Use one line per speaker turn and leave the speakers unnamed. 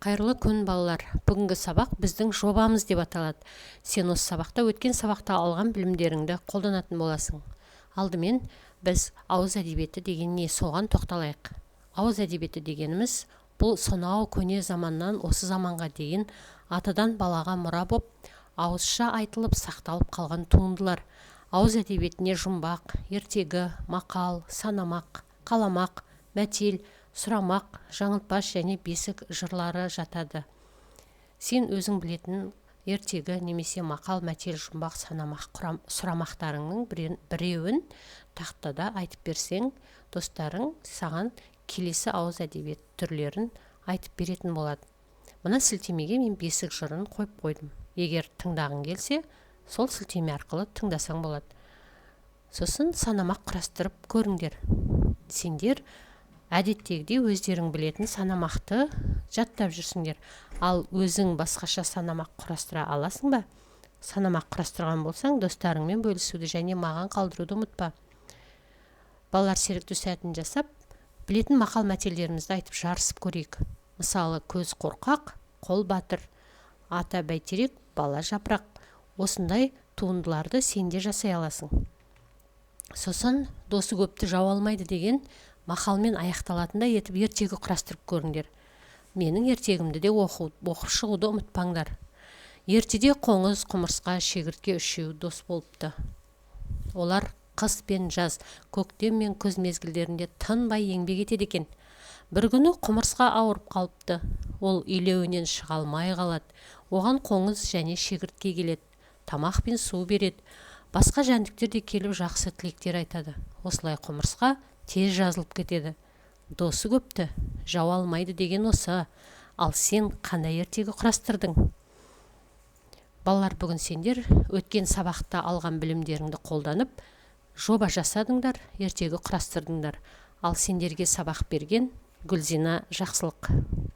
Қайырлы күн балалар. Бүгінгі сабақ біздің жобамыз деп аталады. Сен осы сабақта өткен сабақта алған білімдеріңді қолданатын боласың. Алдымен біз ауыз әдебиеті деген не соған тоқталайық. Ауыз әдебиеті дегеніміз бұл сонау көне заманнан осы заманға дейін атадан балаға мұра боп ауызша айтылып сақталып қалған туындылар. Ауыз әдебиетіне жұмбақ, ертегі, мақал, санамақ, қаламақ, мәтел, сұрамақ, жаңылтпаш және бесік жырлары жатады. Сен өзің білетін ертегі немесе мақал, мәтел, жұмбақ, санамақ, сұрамақтарыңның біреуін тақтада айтып берсең, достарың саған келесі ауыз әдебиет түрлерін айтып беретін болады. Мына сілтемеге мен бесік жырын қойып қойдым. Егер тыңдағың келсе, сол сілтеме арқылы тыңдасаң болады. Сосын санамақ құрастырып көріңдер. Сендер әдеттегідей өздерің білетін санамақты жаттап жүрсіңдер. Ал өзің басқаша санамақ құрастыра аласың ба? Санамақ құрастырған болсаң, достарыңмен бөлісуді және маған қалдыруды ұмытпа. Балалар серікті сәтін жасап, білетін мақал мәтелдерімізді айтып жарысып көрейік. Мысалы, көз қорқақ, қол батыр, ата бәйтерек, бала жапырақ. Осындай туындыларды сенде жасай аласың. Сосын досы көпті жау алмайды деген мақалмен аяқталатындай етіп ертегі құрастырып көріңдер. Менің ертегімді де оқып шығуды ұмытпаңдар. Ертеде қоңыз, құмырсқа, шегіртке үшеуі дос болыпты. Олар қыс пен жаз, көктем мен күз мезгілдерінде тынбай еңбек етеді екен. Бір күні құмырсқа ауырып қалыпты. Ол илеуінен шыға алмай қалады. Оған қоңыз және шегіртке келеді. Тамақ пен су береді. Басқа жәндіктер де келіп жақсы тілектер айтады. Осылай құмырсқа тез жазылып кетеді. Досы көпті жау алмайды деген осы. Ал сен қандай ертегі құрастырдың? Балалар, бүгін сендер өткен сабақта алған білімдеріңді қолданып, жоба жасадыңдар, ертегі құрастырдыңдар. Ал сендерге сабақ берген Гүлзина Жақсылық.